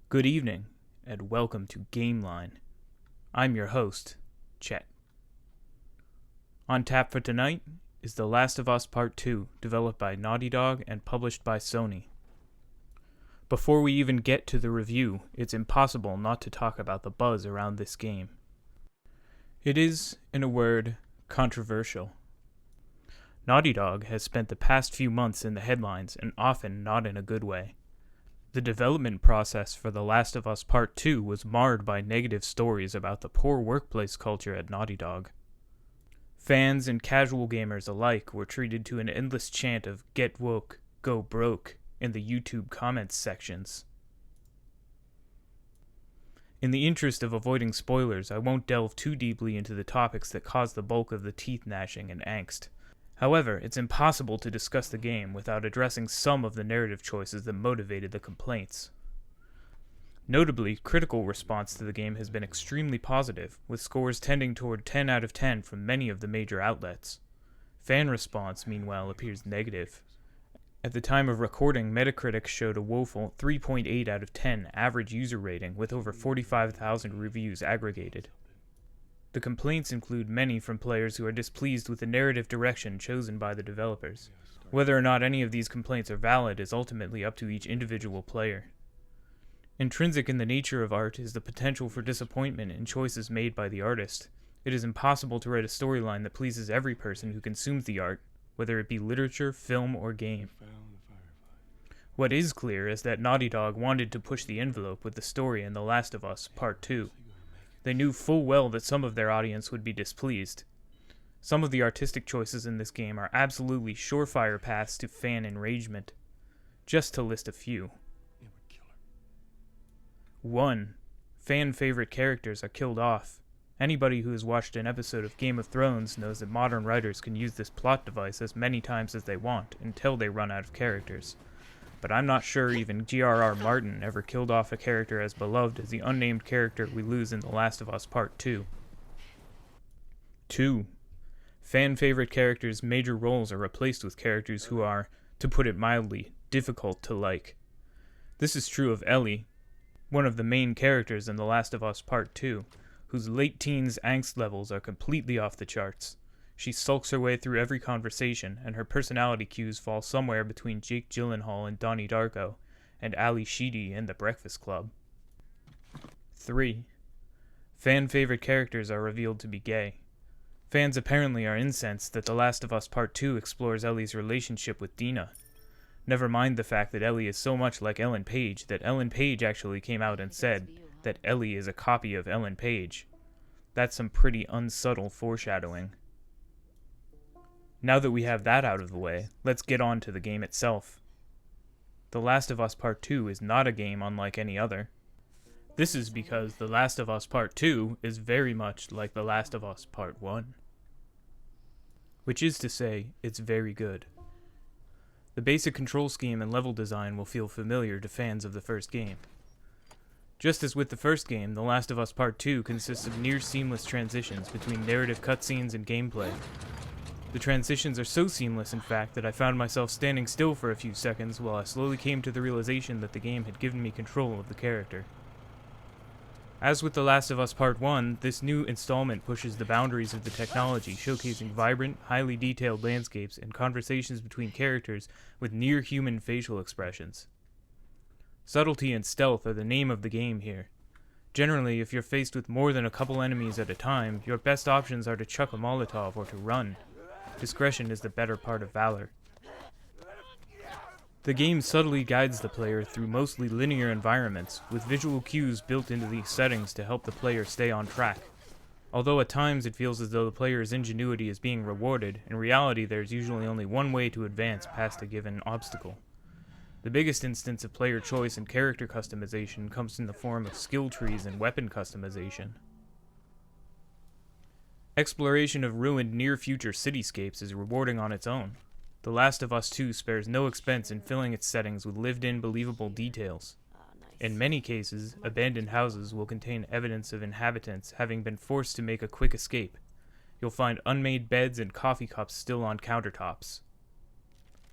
Good evening, and welcome to Gameline. I'm your host, Chet. On tap for tonight is The Last of Us Part 2, developed by Naughty Dog and published by Sony. Before we even get to the review, it's impossible not to talk about the buzz around this game. It is, in a word, controversial. Naughty Dog has spent the past few months in the headlines, and often not in a good way. The development process for The Last of Us Part 2 was marred by negative stories about the poor workplace culture at Naughty Dog. Fans and casual gamers alike were treated to an endless chant of "Get woke, go broke" in the YouTube comments sections. In the interest of avoiding spoilers, I won't delve too deeply into the topics that caused the bulk of the teeth gnashing and angst. However, it's impossible to discuss the game without addressing some of the narrative choices that motivated the complaints. Notably, critical response to the game has been extremely positive, with scores tending toward 10 out of 10 from many of the major outlets. Fan response, meanwhile, appears negative. At the time of recording, Metacritic showed a woeful 3.8 out of 10 average user rating with over 45,000 reviews aggregated. The complaints include many from players who are displeased with the narrative direction chosen by the developers. Whether or not any of these complaints are valid is ultimately up to each individual player. Intrinsic in the nature of art is the potential for disappointment in choices made by the artist. It is impossible to write a storyline that pleases every person who consumes the art, whether it be literature, film, or game. What is clear is that Naughty Dog wanted to push the envelope with the story in The Last of Us Part 2. They knew full well that some of their audience would be displeased. Some of the artistic choices in this game are absolutely surefire paths to fan enragement. Just to list a few. 1. Fan favorite characters are killed off. Anybody who has watched an episode of Game of Thrones knows that modern writers can use this plot device as many times as they want until they run out of characters. But I'm not sure even J.R.R. Martin ever killed off a character as beloved as the unnamed character we lose in The Last of Us Part 2. 2. Fan favorite characters' major roles are replaced with characters who are, to put it mildly, difficult to like. This is true of Ellie, one of the main characters in The Last of Us Part 2, whose late teens angst levels are completely off the charts. She sulks her way through every conversation, and her personality cues fall somewhere between Jake Gyllenhaal and Donnie Darko, and Ali Sheedy in The Breakfast Club. 3. Fan favorite characters are revealed to be gay. Fans apparently are incensed that The Last of Us Part 2 explores Ellie's relationship with Dina. Never mind the fact that Ellie is so much like Ellen Page that Ellen Page actually came out and said that Ellie is a copy of Ellen Page. That's some pretty unsubtle foreshadowing. Now that we have that out of the way, let's get on to the game itself. The Last of Us Part 2 is not a game unlike any other. This is because The Last of Us Part 2 is very much like The Last of Us Part 1. Which is to say, it's very good. The basic control scheme and level design will feel familiar to fans of the first game. Just as with the first game, The Last of Us Part 2 consists of near-seamless transitions between narrative cutscenes and gameplay. The transitions are so seamless, in fact, that I found myself standing still for a few seconds while I slowly came to the realization that the game had given me control of the character. As with The Last of Us Part 1, this new installment pushes the boundaries of the technology, showcasing vibrant, highly detailed landscapes and conversations between characters with near-human facial expressions. Subtlety and stealth are the name of the game here. Generally, if you're faced with more than a couple enemies at a time, your best options are to chuck a Molotov or to run. Discretion is the better part of valor. The game subtly guides the player through mostly linear environments, with visual cues built into these settings to help the player stay on track. Although at times it feels as though the player's ingenuity is being rewarded, in reality there's usually only one way to advance past a given obstacle. The biggest instance of player choice and character customization comes in the form of skill trees and weapon customization. Exploration of ruined near-future cityscapes is rewarding on its own. The Last of Us 2 spares no expense in filling its settings with lived-in, believable details. In many cases, abandoned houses will contain evidence of inhabitants having been forced to make a quick escape. You'll find unmade beds and coffee cups still on countertops.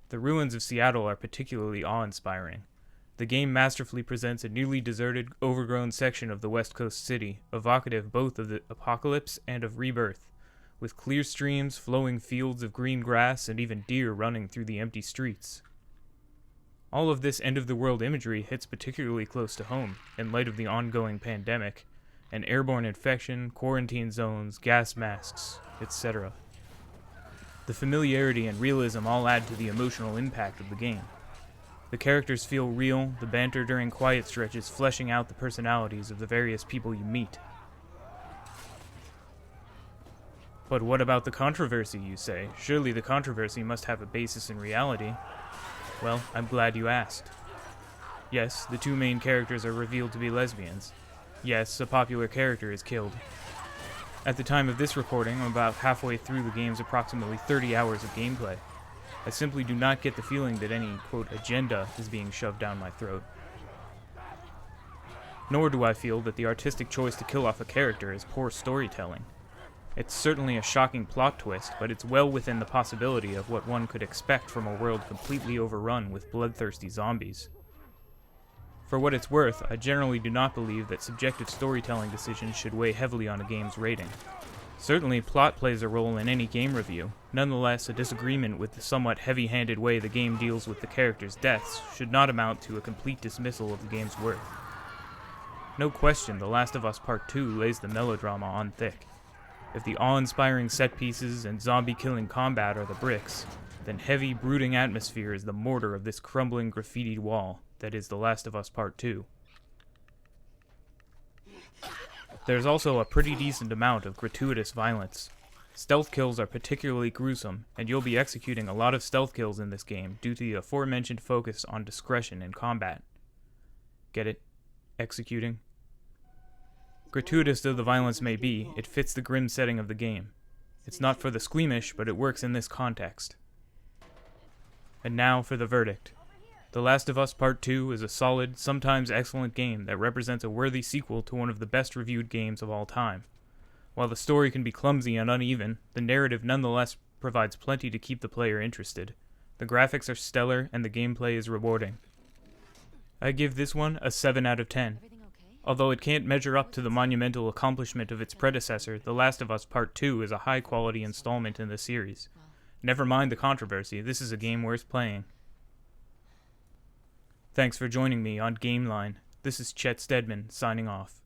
The ruins of Seattle are particularly awe-inspiring. The game masterfully presents a nearly deserted, overgrown section of the West Coast city, evocative both of the apocalypse and of rebirth, with clear streams, flowing fields of green grass, and even deer running through the empty streets. All of this end-of-the-world imagery hits particularly close to home, in light of the ongoing pandemic, and airborne infection, quarantine zones, gas masks, etc. The familiarity and realism all add to the emotional impact of the game. The characters feel real, the banter during quiet stretches fleshing out the personalities of the various people you meet. But what about the controversy, you say? Surely the controversy must have a basis in reality. Well, I'm glad you asked. Yes, the two main characters are revealed to be lesbians. Yes, a popular character is killed. At the time of this recording, I'm about halfway through the game's approximately 30 hours of gameplay. I simply do not get the feeling that any, quote, agenda is being shoved down my throat. Nor do I feel that the artistic choice to kill off a character is poor storytelling. It's certainly a shocking plot twist, but it's well within the possibility of what one could expect from a world completely overrun with bloodthirsty zombies. For what it's worth, I generally do not believe that subjective storytelling decisions should weigh heavily on a game's rating. Certainly, plot plays a role in any game review. Nonetheless, a disagreement with the somewhat heavy-handed way the game deals with the characters' deaths should not amount to a complete dismissal of the game's worth. No question, The Last of Us Part 2 lays the melodrama on thick. If the awe-inspiring set-pieces and zombie-killing combat are the bricks, then heavy, brooding atmosphere is the mortar of this crumbling graffitied wall that is The Last of Us Part 2. There's also a pretty decent amount of gratuitous violence. Stealth kills are particularly gruesome, and you'll be executing a lot of stealth kills in this game due to the aforementioned focus on discretion in combat. Get it? Executing? Gratuitous though the violence may be, it fits the grim setting of the game. It's not for the squeamish, but it works in this context. And now for the verdict. The Last of Us Part 2 is a solid, sometimes excellent game that represents a worthy sequel to one of the best reviewed games of all time. While the story can be clumsy and uneven, the narrative nonetheless provides plenty to keep the player interested. The graphics are stellar, and the gameplay is rewarding. I give this one a 7 out of 10. Although it can't measure up to the monumental accomplishment of its predecessor, The Last of Us Part 2 is a high-quality installment in the series. Never mind the controversy, this is a game worth playing. Thanks for joining me on Gameline. This is Chet Stedman, signing off.